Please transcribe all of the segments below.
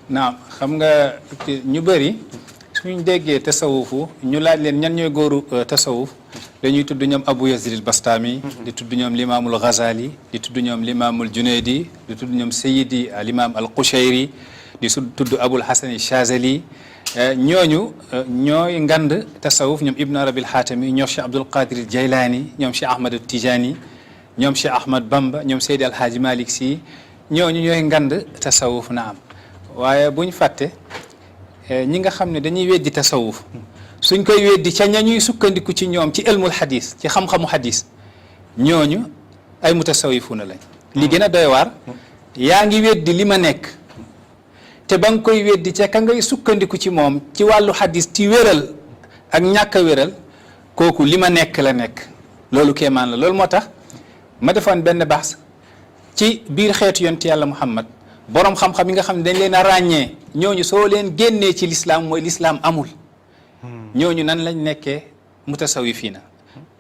naam xam nga ñu bëri suñ déggee tasawufu ñu laaj leen ñan ñooy góoru tasawuf dañuy tudd ñoom Abu Yazid al-Bastami di tudd ñoom limaamul Ghazali di tudd ñoom limaamul Junaydi di tudd ñoom Sayyidi al-Imam al-Qushayri di tudd Abul Hasan al-Shazali ñooñu ñooy ngand tasawuf ñoom Ibn Arabi al-Hatami ñoom Cheikh Abdul Qadir al-Jaylani ñoom Cheikh Ahmad al-Tijani ñoom Cheikh Ahmad Bamba ñoom Seydi Al-Hadji Malick Sy ñooñu ñooy ngand tasawuf na am waaye buñ fàtte ñi nga xam ne dañuy weddi tasawuf suñ koy weddi ca ñañuy sukkandiku ci ñoom ci ilmul xadis ci xam-xamu xadis ñooñu ay mutasawifuna lañ li gën a doy waar yaa ngi weddi li ma nekk te ba nga koy weddi ca ka ngay sukkandiku ci moom ci wàllu xadis ci wéral ak ñàkk a wéral kooku li ma nekk la nekk loolu kéemaan la loolu moo tax ma defoon benn baax ci biir xeetu yonent yàlla Muhammad borom xam-xam yi nga xam ne dañ leen a ràññee ñooñu soo leen génnee ci lislaam mooy lislaam amul ñooñu nan lañ nekkee mutasawifiina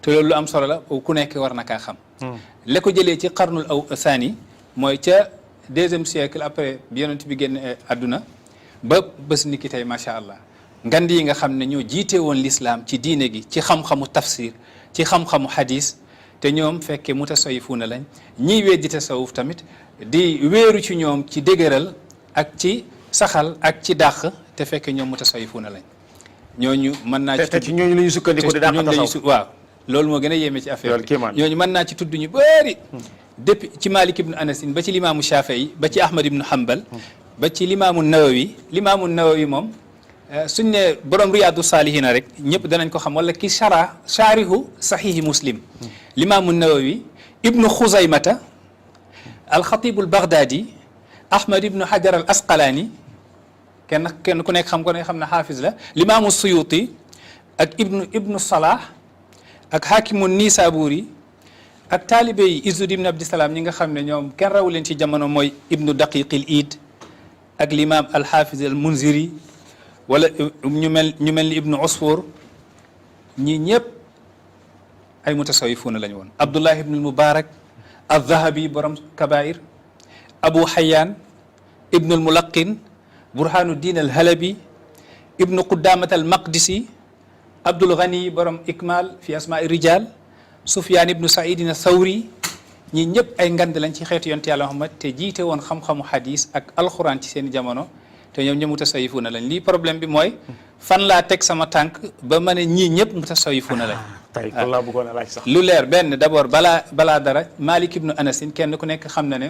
te loolu lu am solo la ku nekk war na kaa xam la ko jëlee ci qarnul aw thani mooy ca 2e siècle après bi yonent bi génn àdduna ba bés ni ki tey macha allah ngand yi nga xam ne ñoo jiite woon lislaam ci diine gi ci xam-xamu tafsir ci xam-xamu hadis te ñoom fekkee mutasawifuuna lañ ñiy weddi tasawuf tamit di wéeru ci ñoom ci dëgëral ak ci saxal ak ci dàq te fekkee ñoom mutasawifuuna lañ ñooñu mën naa ci te ci ñooñu la ñuy sukkandiku di dàq tasawuf waaw loolu moo gën a yéeme ci affaire bi ñooñu mën naa ci tudd ñu bëri depuis ci Malik ibnu Anasin ba ci limaamu Shafii ba ci Ahmad ibnu Hanbal ba ci limaamu Nawawi moom suñ ne borom Riyaadu Saalihiina rek ñëpp danañ ko xam wala ki shaarihu sahihi Muslim limaamu Nawawi ibnu Xuzaymata alxatibu albaghdadi Ahmad ibnu Hajar al Asqalaani kenn ku nekk xam ko ne xam ne xaafis la limaamu Suyuti ak ibnu Salah ak Hakimu Nisaburi ak taalibe yi Izzudd ibn Abdissalaam ñi nga xam ne ñoom kenn rawu leen ci jamono mooy ibnu Daqiqil Iid ak limaam alxaafis al Munziri wala ñu mel ni ibnu Usfur ñii ñëpp ay mutasawifuuna lañu woon Abdullah ibnu Mubarak al-Dhahabi borom Kabair Abu Hayyan ibnu al-Mulaqin Burhanuddin al-Halabi ibnu Quddamat al-Maqdisi Abdul Ghani borom Ikmal fi asma'i rijal Sufyan ibnu Saidin al-Thawri ñii ñëpp ay ngand lañ ci xeetu yonent Yàlla Muhammad te jiite woon xam-xamu hadis ak alquran ci seen jamono te ñoom ñëpp mutasawifuuna lañ lii problème bi mooy fan laa teg sama tànk ba ma ne ñii ñëpp mutasawifuuna lañ. tey kon laa bëggoon a laaj sax. lu leer benn d'abord balaa dara Malik ibnu Anasin kenn ku nekk xam na ne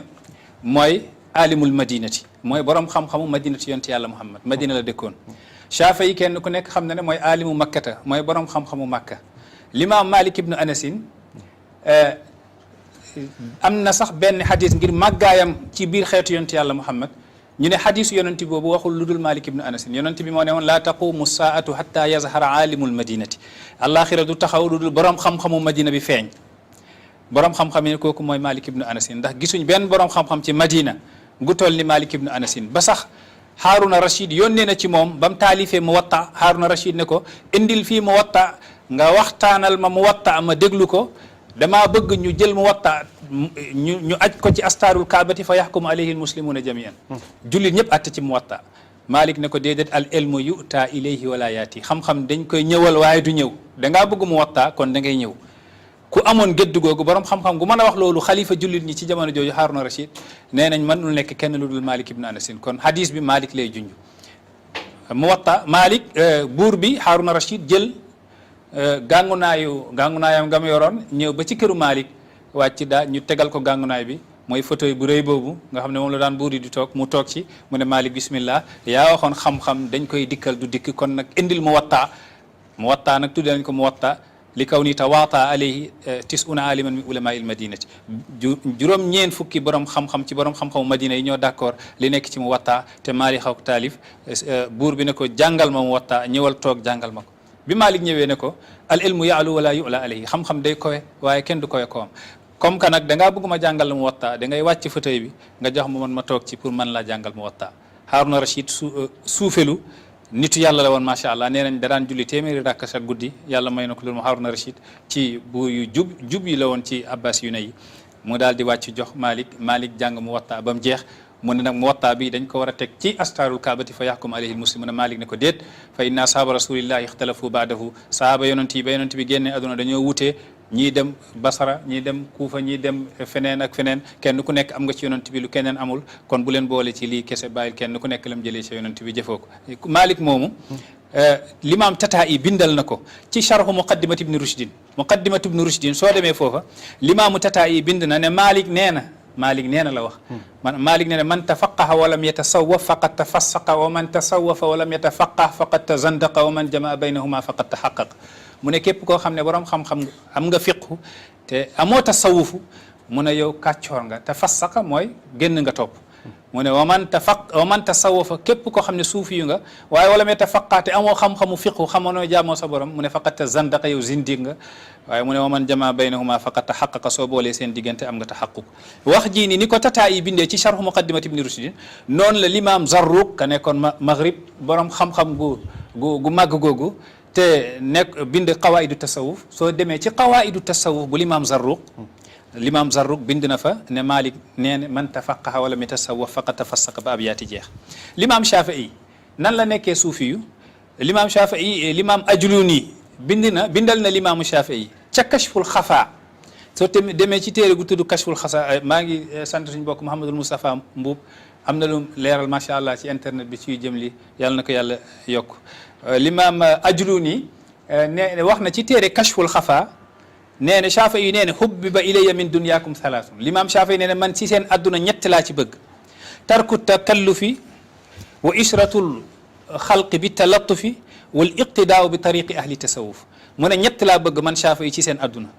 mooy alimul madinati mooy borom xam-xamu madinati yonent Yàlla Muhammad Madina la dëkkoon. Shafii kenn ku nekk xam na ne mooy alimu makkata mooy borom xam-xamu makka limaam Malik ibnu Anasin am na sax benn xadis ngir màggaayam ci biir xeetu yonent Yàlla Muhammad ñu ne xadisu yonent boobu waxul lu dul Malik ibnu Anasin yonent bi moo ne woon laa taqumu saatu hatta yazhara alimul madinati àllaaxira du taxaw lu dul borom xam-xamu madina bi feeñ borom xam-xam yi kooku mooy Malik ibnu Anasin ndax gisuñ benn borom xam-xam ci madina gu toll ni Malik ibnu Anasin ba sax Haruna Rashid yónnee na ci moom ba mu taalifee Muwatta Haruna Rashid ne ko indil fii Muwatta nga waxtaanal ma Muwatta ma déglu ko damaa bëgg ñu jël Muwatta ñu aj ko ci astaarul kaabati fa yaxkumu alayhi almuslimuna jamian jullit ñëpp atte ci Muwatta Malik ne ko déedéet al ilmu yu'ta ilayhi wala yaati xam-xam dañ koy ñëwal waaye du ñëw dangaa bëgg Muwatta kon da ngay ñëw ku amoon gëdd googu borom xam-xam gu mën a wax loolu xalifa jullit ñi ci jamono jooju Haruna Rashid nee nañ mënul nekk kenn lu dul Malik ibn Anasin kon hadis bi Malik lay junj Muwatta Malik buur bi Haruna Rashid jël gàngunaayam nga mu yoroon ñëw ba ci këru Malik wàcc daa ñu tegal ko gàngunaay bi mooy fauteuil bu rëy boobu nga xam ne moom la daan buur yi di toog mu toog ci mu ne Malik bismillah yaa waxoon xam-xam dañ koy dikkal du dikk kon nag indil Muwatta nag tudde nañ ko Muwatta li kaw ni tawaata alayhi tisuna aliman min ulama il madinati juróom-ñeen fukki borom xam-xam ci borom xam-xamu madina yi ñoo d'accord li nekk ci Muwatta te Malik xaw taalif buur bi ne ko jàngal ma Muwatta ñëwal toog jàngal ma ko bi Malik ñëwee ne ko al ilmu yaalu wala yula alayhi xam-xam day kowe waaye kenn du kowe kowam comme que nag dangaa bëgg ma jàngal la Muwatta da ngay wàcc fauteuil bi nga jox ma man ma toog ci pour man laa jàngal Muwatta Haruna Rashid suufelu nitu yàlla la woon macha allah nee nañ daraan julli téeméeri rakka sa guddi yàlla may na ko loolu mu Haruna Rashid ci buur yu jub yi la woon ci abbas yu ne yi mu daal di wàcc jox Malik jàng Muwatta ba mu jeex mu ne nag Muwatta bi dañ ko war a teg ci astaarul kaabati fa yaxkum alayhi muslimuna Malik ne ko déet fa inna sahaaba rasulillahi ixtalafu baadahu sahaaba yonent yi ba yonent bi génne aduna dañoo wutee ñii dem Basara ñii dem Kuufa ñii dem feneen ak feneen kenn ku nekk am nga ci yonent bi lu keneen amul kon bu leen boole ci lii kese bàyyil kenn ku nekk lam jëlee ci yonent bi jëfoo ko Malik moomu l'imam Tata'i bindal na ko ci sharhu muqaddimat ibn Rushdin soo demee foofa l'imam Tata'i bind na ne Malik nee na la wax Malik nee na man tafaqaha wa lam yatasawwaf faqad tafassaqa wa man tasawwafa wa lam yatafaqah faqad tazandaqa wa man jamaa baynahuma faqad tahaqqaq mu ne képp koo xam ne borom xam-xam am nga fiqhu te amoo tasawufu mu ne yow kàccoor nga tafassaqa mooy génn nga topp mu ne wa man tasawwafa képp koo xam ne suufi yu nga waaye wala mee tafaqaate amoo xam-xamu fiqhu xamoonoo jaamoo sa borom mu ne faqat zandaqa yow zindiq nga waaye mu ne wa man jamaa baynahuma faqat taxaqaqa soo boolee seen diggante am nga taxaquq wax jii ni ko Tata'i bindee ci sharh muqaddimat ibn Rushdin noonu la l'imam Zarruq ka nekkoon Maghrib borom xam-xam gu màgg googu te nekk bind qawaidu tasawuf soo demee ci qawaidu tasawuf bu l'imam Zarruq bind na fa ne Malik nee na man tafaqaha wala mi tasawwaf faqad tafassaqa ba ab yaati jeex l'imam Shafi'i nan la nekkee suufi yu l'imam Shafi'i l'imam Ajluni bindal na l'imam Shafi'i ca kashful xafa soo demee ci téere gu tudd kashful xafa maa ngi sant suñu mbokk Mouhamadul Moustapha Mbuub am na lu leeral macha allah ci internet bi ciy jëm li yàlla na ko yàlla yokk l'imam Ajluni ne wax na ci téere kashful xafa nee na Shafi'i nee na hubbiba ilayya min dunyaakum thalaathun l'imam Shafi'i nee na man ci seen adduna ñett laa ci bëgg tarku takallufi wa ishratul xalqi bi talattufi wal iqtidaau bi tariqi ahli tasawuf mu ne ñett laa bëgg man Shafi'i ci seen adduna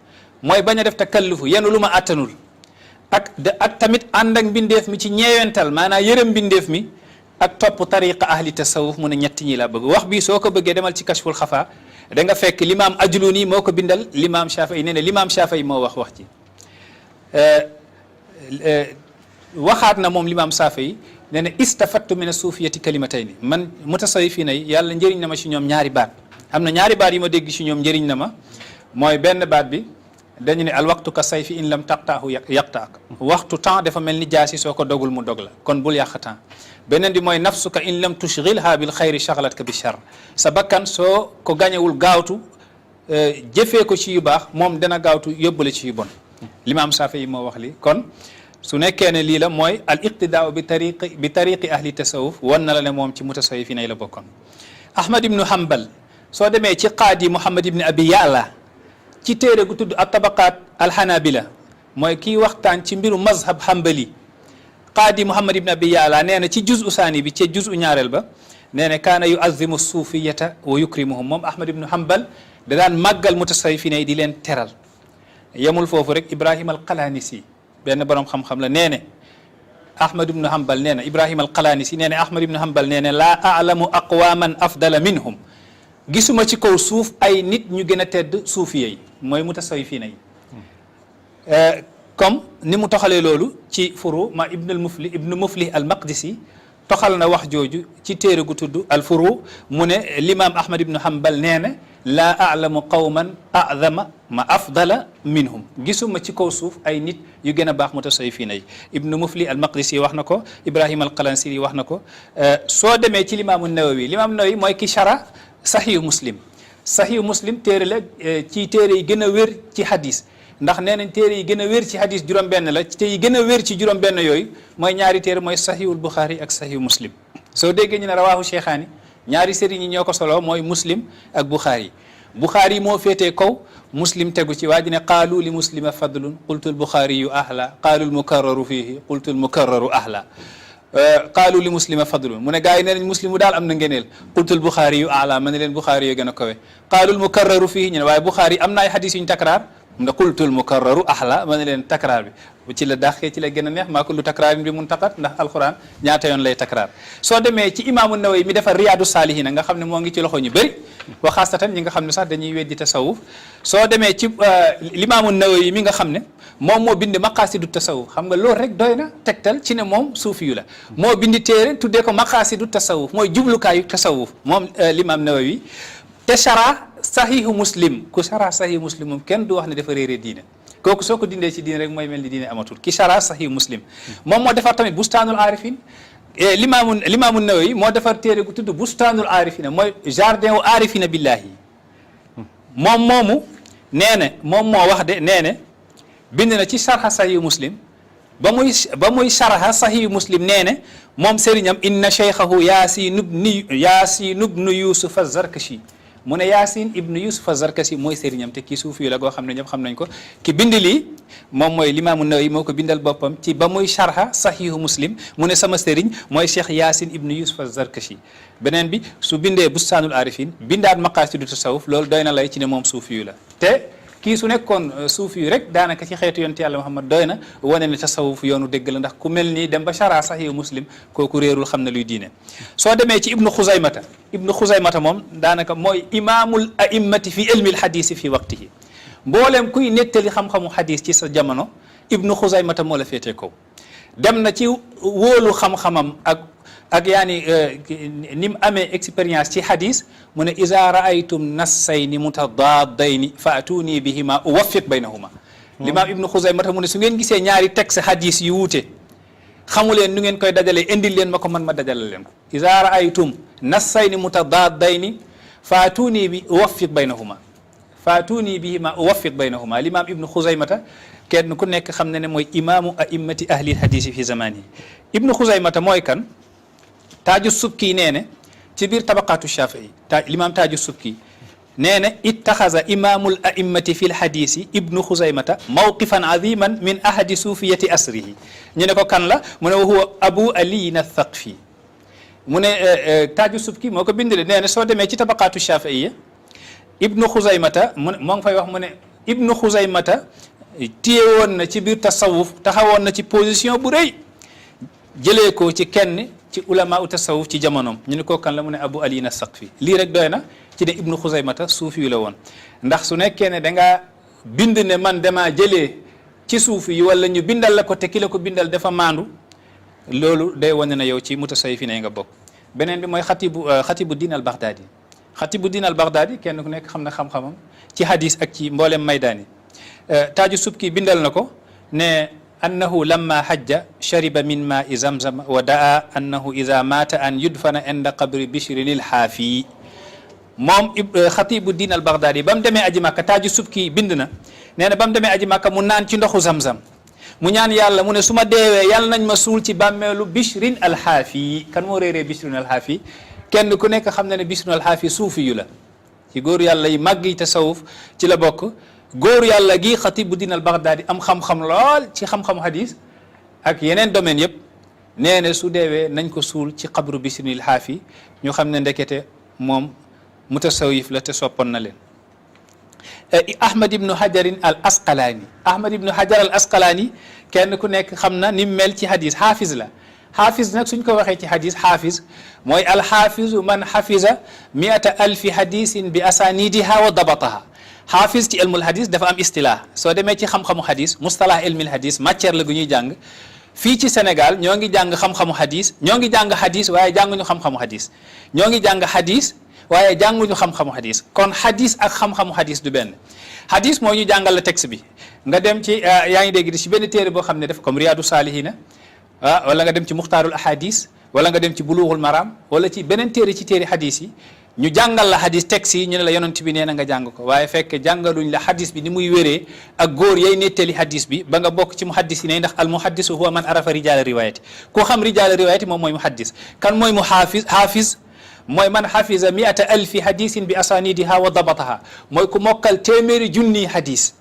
mooy bañ a def takallufu yenu lu ma attanul ak tamit ànd ak mbindeef mi ci ñeewental maanaam yërëm mbindeef mi ak topp tariqa ahli tasawuf mu ne ñett ñi laa bëgg wax bi soo ko bëggee demal ci kashful xafa da nga fekk l'imam Ajluni moo ko bindal l'imam Shafi'i nee na l'imam Shafi'i moo wax ci waxaat na moom l'imam Shafi'i nee na istafattu min as-sufiyati kalimatayni man mutasawwifina yi yàlla njëriñ na ma ci ñoom ñaari baat am na ñaari baat yi ma dégg ci ñoom njëriñ na ma mooy benn baat bi dañu ne al waqtu ka sayfi in lam taqtaahu yaqtaak waxtu temps dafa mel ni jaasi soo ko dogul mu dog la kon bul yàq temps beneen bi mooy nafsuka in lam tushghilha bil xayri shaghlatka bi shar sa bakkan soo ko gañewul gaawtu jëfee ko ci yu baax moom dana gaawtu yóbbale ci yu bon l'imam Shafi'i moo wax li kon su nekkee ne lii la mooy al iqtidaa bi tariqi ahli tasawuf wan na la ne moom ci mutasawwifin yi la bokkoon Ahmad ibnu Hanbal soo demee ci qaadi Muhammad ibn Abi Ya'la ci téere gu tudd at-tabaqaat al-hanabila mooy kii waxtaan ci mbiru mazhab hanbali qaadi Muhammad ibn Abi Ya'la nee na ci juz'u saani bi ci juz'u ñaareel ba nee na kaana yu'azzimu suufiyata wa yukrimuhum moom Ahmad ibn Hanbal da daan màggal mutasawwifin yi di leen teral yemul foofu rek Ibrahim al-Qalanisi benn borom xam-xam la nee na Ahmad ibn Hanbal nee na Ibrahim al-Qalanisi nee na Ahmad ibn Hanbal nee na laa a'lamu aqwaman afdala minhum gisuma ci kaw suuf ay nit ñu gën a tedd suufiya yi mooy mutasawwifina yi comme ni mu toxalee loolu ci furu ma ibnu muflih al maqdisi toxal na wax jooju ci téere gu tudd al furu mu ne l'imam Ahmad ibnu Hanbal nee na laa a'lamu qawman a'zama ma afdala minhum gisuma ci kaw suuf ay nit yu gën a baax mutasawwifina yi ibnu muflih al maqdisi wax na ko Ibrahim al Qalansiri wax na ko soo demee ci l'imam an-Nawawi mooy ki shara sahihu muslim téere la ci téere yi gën a wér ci hadis ndax nee nañ téere yi gën a wér ci hadis juróom-benn la te yi gën a wér ci juróom-benn yooyu mooy ñaari téere mooy sahihul Bukhari ak sahihu muslim soo déggee ñu ne rawaahu cheikhaani ñaari sëriñ yi ñoo ko solo mooy muslim ak Bukhari moo féetee kaw muslim tegu ci waa ji ne qaalu li muslima fadlun qultu al Bukhari yu ahla qaalu al mukarraru fihi qultu al mukarraru ahla qaalu li muslima fadlun mu ne gars yi nee nañ muslimu daal am na ngeneel qultul Bukhari yu ala ma ne leen Bukhari yoo gën a kawe qaalul mukarraru fii ñu ne waaye Bukhari am na ay hadis yuñ takraar mu ne qultul mukarraru ahla ma ne leen takraar bi ci la dàqee ci la gën a neex maa kullu takraarin bi muntaqat ndax alquran ñaata yoon lay takraar soo demee ci imaamu Nawawi mi defar Riyadu Saalihiina nga xam ne moo ngi ci loxo ñu bëri wa xaasatan ñi nga xam ne sax dañuy weddi tasawuf soo demee ci l'imaamu Nawawi mi nga xam ne moom moo bind maqaasidu tasawuf xam nga loolu rek doy na tegtal ci ne moom suufi yu la moo bindi téere tuddee ko maqaasidu tasawuf mooy jublukaayu tasawuf moom l'imam Nawawi te shara sahihu muslim ku shara sahihu muslim moom kenn du wax ne dafa réeree diine kooku soo ko dindee ci diine rek mooy mel ni diine amatul ki shara sahih muslim moom moo defar tamit bustaanul aarifin limaamu Nawawi moo defar téere gu tudd bustaanul aarifina mooy jardin wu aarifina billahi moom moomu nee na moom moo wax de nee na bind na ci sharha sahih muslim ba muy sharha sahih muslim nee na moom sëriñam inna cheikhahu yaasin ibnu yusuf az-zarkashi mu ne yaasin ibnu yusuf az-zarkashi mooy sëriñam te kii suufi la goo xam ne ñëpp xam nañ ko ki bind lii moom mooy limaamu Nawawi moo ko bindal boppam ci ba muy sharha sahihu muslim mu ne sama sëriñ mooy cheikh yaasin ibnu yusuf az-zarkashi beneen bi su bindee bustaanul arifin bindaat maqaasidu tasawuf loolu doy na lay ci ne moom suufi yu la te kii su nekkoon suufi yu rek daanaka ci xeetu yonent yàlla Muhammad doy na wane ne tasawuf yoonu dégg la ndax ku mel nii dem ba shara sahih muslim kooku réerul xam na luy diine soo demee ci ibnu xuzaymata moom daanaka mooy imaamul a'immati fi ilmi alhadisi fi waqtihi mbooleem kuy nettali xam-xamu hadis ci sa jamono ibnu xuzaymata moo la féetee kaw dem na ci wóolu xam-xamam ak yaani ni mu amee expérience ci hadis mu ne iza raaytum nassayni mutadaadayni fa atuni bihima uwaffiq baynahuma limaam ibnu xuzaymata mu ne su ngeen gisee ñaari texte hadis yu wuute xamu leen nu ngeen koy dajalee indil leen ma ko man ma dajale leen ko iza raaytum nassayni mutadaadayni fa atuni bi uwaffiq baynahuma fa atuni bihima uwaffiq baynahuma limaam ibnu xuzaymata kenn ku nekk xam na ne mooy imaamu a'immati ahli hadisi fi zamani ibnu xuzaymata mooy kan taaju subki nee ne ci biir tabaqaatu shafii limaam taaju subki nee na ittaxaza imaamul a'immati fi lhadisi ibnu xuzaymata mawqifan aziman min ahadi suufiyati asrihi ñu ne ko kan la mu ne wa huwa abu aliyin athaqfi mu ne taaju subki moo ko bindile nee na soo demee ci tabaqaatu shafii ibnu xuzaymata moo ngi fay wax mu ne ibnu xuzaymata téyewoon na ci biir tasawuf taxawoon na ci position bu rëy jëlee ko ci kenn ci ulama u tasawuf ci jamonoom ñu ne ko kan la mu ne abu aliyin as-saqfi lii rek doy na ci ne ibnu xuzaymata suufi yu la woon ndax su nekkee ne da ngaa bind ne man damaa jëlee ci suufi yi wala ñu bindal la ko te ki la ko bindal dafa maandu loolu day wane na yow ci mutasawwifi ne nga bokk beneen bi mooy xatibu diin al baghdadi xatibu diin al baghdadi kenn ku nekk xam na xam-xamam ci hadis ak ci mboolem maydaani taaju subki bindal na ko ne annahu lamma hajja shariba min ma'i zamzam wa daa annahu ida mata an yudfana inda qabri bishrin il haafi moom xatibu diin al baghdadi ba mu demee aji màkka taaju subki bind na nee na ba mu demee aji màkka mu naan ci ndoxu zamzam mu ñaan yàlla mu ne su ma deewee yàlla nañ ma suul ci bàmmeelu bishrin al haafi kan moo réeree bishrin al haafi kenn ku nekk xam na ne bishrin al haafi suufi yu la ci góor yàlla yi màgg yi tasawuf ci la bokk góor yàlla gi xatibu diin al baghdadi am xam-xam lool ci xam-xamu hadis ak yeneen domaine yëpp nee na su deewee nañ ko suul ci xabru bisrinil xaafi ñu xam ne ndekete moom mutasawif la te soppoon na leen ahmad ibnu hajarin al asqalaani ahmad ibnu hajar al asqalaani kenn ku nekk xam na ni mel ci hadis xaafis la xaafis nag suñ ko waxee ci hadis xaafis mooy alxaafizu man xafiza miata alfi hadisin bi asanidiha wa dabataha xaafis ci ilmul hadis dafa am istilah soo demee ci xam-xamu hadis mustalah ilmil hadis matière la gu ñuy jàng fii ci Sénégal ñoo ngi jàng xam-xamu hadis ñoo ngi jàng hadis waaye jànguñu xam-xamu hadis ñoo ngi jàng hadis waaye jànguñu xam-xamu hadis kon hadis ak xam-xamu hadis du benn hadis moo ñu jàngal la texte bi nga dem ci yaa ngi dégg ci benn téere boo xam ne def comme Riyadu Salihina wala nga dem ci Muxtaarul Ahadis wala nga dem ci Bulughul Maram wala ci beneen téere ci téere hadis yi ñu jàngal la hadis texte yi ñu ne la yonent bi nee na nga jàng ko waaye fekk jàngaluñ la hadis bi ni muy wéree ak góor yay nettali hadis bi ba nga bokk ci muhaddis yi ne ndax al muhaddisu huwa man arafa rijaala riwayati koo xam rijaala riwayati moom mooy muhaddis kan mooy mu hafiz mooy man hafiza miata alfi hadisin bi asanidiha wa dabataha mooy ku mokkal téeméeri junni hadis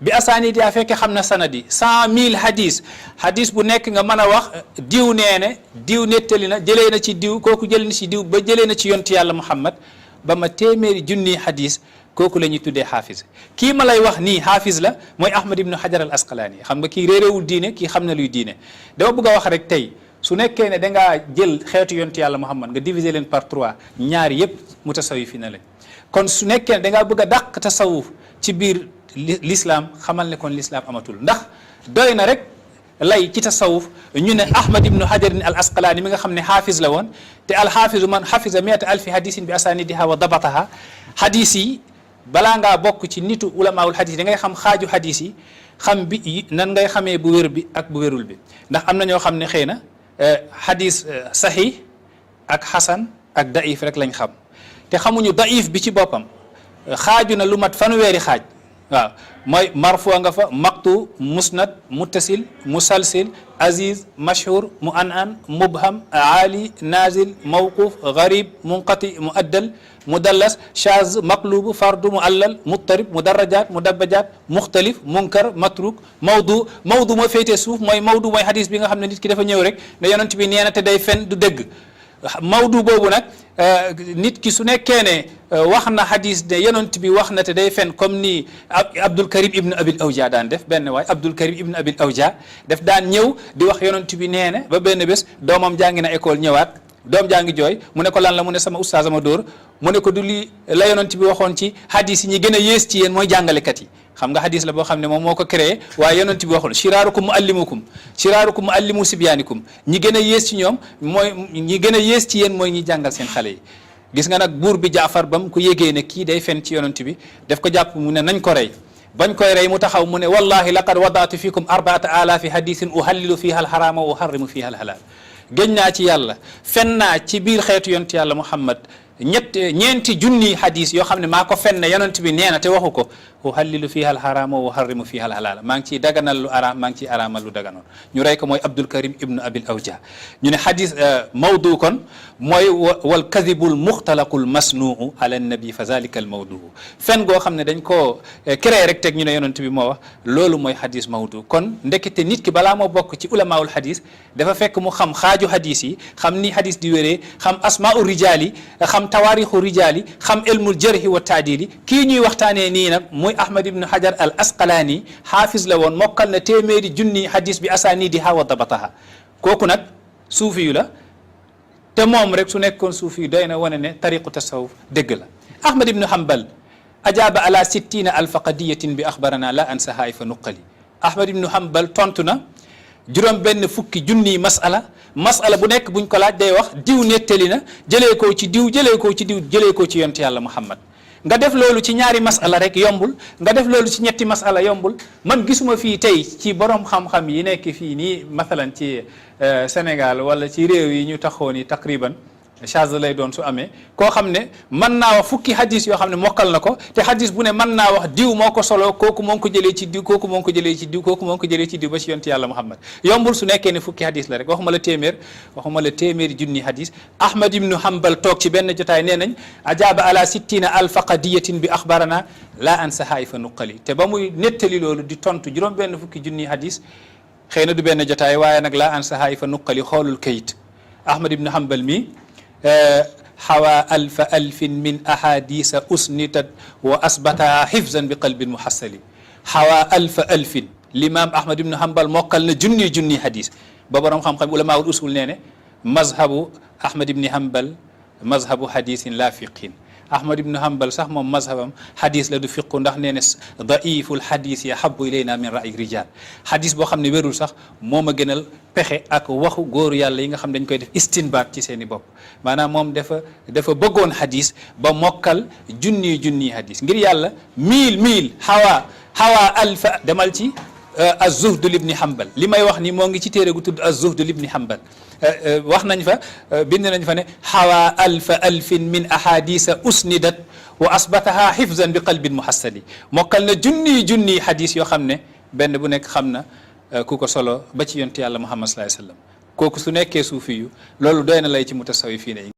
bi asanidiha fekke xam na sanadi 100 000 hadis bu nekk nga mën a wax diw nee ne diw nettali na jëlee na ci diw kooku jëlee na ci diw ba jëlee na ci yontu yàlla Muhammad ba ma téeméeri junni hadis kooku la ñuy tuddee xaafis kii ma lay wax nii xaafis la mooy Ahmad ibnu Hajar al Asqalaani xam nga kii réeréwul diine kii xam na luy diine dama bëgg a wax rek tey su nekkee ne dangaa jël xeetu yontu yàlla Muhammad nga diviser leen par 3 ñaari yëpp mutasawwifi na lañ kon su nekkee ne dangaa bëgg a dàq tasawuf ci biir l'islam xamal ne kon l'islam amatul ndax doy na rek lay ci tasawuf ñu ne Ahmad ibnu Hajarin al Asqalaani mi nga xam ne xaafis la woon te al xaafisu man xafisa miata alfi hadisin bi asanidiha wa dabataha hadis yi balaa ngaa bokk ci nitu ulamaul hadis da ngay xam xaaju hadis yi xam bi nan ngay xamee bu wér bi ak bu wérul bi ndax am na ñoo xam ne xëy na hadis sahih ak xasan ak daif rek lañ xam te xamuñu daif bi ci boppam xaaju na lu mat fanweeri xaaj waaw mooy marfu nga fa maqtu musnad muttasil musalsil aziz mashhur mu'an'an mubham ali nazil mawquf gharib munqati muaddal mudallas shaz maqlub fardu muallal muttarib mudarrajat mudabbajat mukhtalif munkar matruk mawdu moo féetee suuf mooy mawdu mooy hadis bi nga xam ne nit ki dafa ñëw rek ne yonent bi nee na te day fen du dëgg mawdu boobu nag nit ki su nekkee ne wax na hadis ne yonent bi wax na te day fen comme ni Abdul Karim ibn Abil Awja daan def benn waay Abdul Karim ibn Abil Awja def daan ñëw di wax yonent bi nee na ba benn bés doomam jàngi na école ñëwaat doom jaa ngi jooy mu ne ko lan la mu ne sama oustaz ma dóor mu ne ko du lii la yonent bi waxoon ci hadis yi ñi gën a yées ci yéen mooy jàngalekat yi xam nga hadis la boo xam ne moom moo ko créé waaye yonent bi waxul shiraarukum muallimu sibyaanikum ñi gën a yées ci ñoom mooy ñi gën a yées ci yéen mooy ñi jàngal seen xale yi gis nga nag buur bi Jaafar ba mu ko yégee ne kii day fen ci yonent bi daf ko jàpp mu ne nañ ko rey bañ koy rey mu taxaw mu ne wallahi laqad wadaatu fikum 4000 hadisin uhallilu fiha alharama wa uharrimu fiha alhalal géñ naa ci yàlla fen naa ci biir xeetu yonent yàlla Muhammad ñeenti junni hadis yoo xam ne maa ko fenne yonent bi nee na te waxu ko uhallilu fiha alharama wa uharrimu fiha alhalal maa ngi ciy daganal lu araam maa ngi ciy araamal lu daganoon ñu rey ko mooy Abdul Karim ibnu Abil Awja ñu ne hadis mawdu kon mooy wal kadibul muxtalaqul masnuu ala nabi fa zalika al mawdu fen goo xam ne dañ koo créé rek teg ñu ne yonent bi moo wax loolu mooy hadis mawdu kon ndekete nit ki balaa moo bokk ci ulamaul hadis dafa fekk mu xam xaaju hadis yi xam ni hadis di wéree xam asmaau rijaal yi xam tawaarixu rijaal yi xam ilmul jarhi wa taadili kii ñuy waxtaanee nii nag muy Ahmad ibnu Hajar al Asqalaani xaafis la woon mokkal na téeméeri junni hadis bi asaaniidihaa wa dabataha kooku nag suufi yu la te moom rek su nekkoon suufi yu doy na wane ne tariqu tasawuf dëgg la Ahmad ibnu Hanbal ajaaba ala 60,000 qadiyatin bi axbarana la ansahaa fa nuqali Ahmad ibnu Hanbal tontu na juróom benn fukki junniy masala bu nekk buñ ko laaj day wax diw nettali na jëlee ko ci diw jëlee ko ci diw jëlee ko ci yonent yàlla Muhammad nga def loolu ci ñaari masala rek yombul nga def loolu ci ñetti masala yombul man gisuma fii tey ci borom xam-xam yi nekk fii nii masalan ci Sénégal wala ci réew yi ñu taxoo ni taqriban charge lay doon su amee koo xam ne mën naa wax fukki hadis yoo xam ne mokkal na ko te hadis bu ne mën naa wax diw moo ko solo kooku moo ko jëlee ci diw kooku moo ko jëlee ci diw kooku moo ko jëlee ci diw ba ci yonent yàlla Muhammad yombul su nekkee ne fukki hadis la rek waxuma la téeméeri junni hadis Ahmad ibnu Hanbal toog ci benn jotaay nee nañ ajaaba ala 60,000 qadiyatin bi axbarana la ansahaa fa nuqali te ba muy nettali loolu di tontu juróom benn fukki junni hadis xëy na du benn jotaay waaye nag la ansahaa fa nuqali xoolul kayit Ahmad ibnu Hanbal mi xawa alfa alfin min ahadisa usnitat wa asbataha xifzan bi qalbin muhassali xawa alfa alfin l'imam Ahmad ibnu Hanbal mokkal na junni hadis ba borom xam-xam ulamaul usul nee ne mazhabu Ahmad ibni Hanbal mazhabu hadisin la fiqhin Ahmad ibnu Hanbal sax moom mazhabam hadis la du fiqu ndax nee ne daiful hadis yahabu ilayna min ra'i rijal hadis boo xam ne wérul sax moo ma gënal pexe ak waxu góoru yàlla yi nga xam dañ koy def istinbaat ci seen i bopp maanaam moom dafa bëggoon hadis ba mokkal junni hadis ngir yàlla mille hawa alfa demal ci az-zuhd libni Hanbal li may wax ni moo ngi ci téere gu tudd az-zuhd libni Hanbal wax nañ fa bind nañ fa ne hawa alfa alfin min ahadisa usnidat wa asbataha hifzan bi qalbin muhassali mokkal na junni hadis yoo xam ne benn bu nekk xam na ku ko solo ba ci yonent yàlla Muhammad sallallahu alayhi wa sallam kooku su nekkee suufi yu loolu doy na lay ci mutasawwifiin yi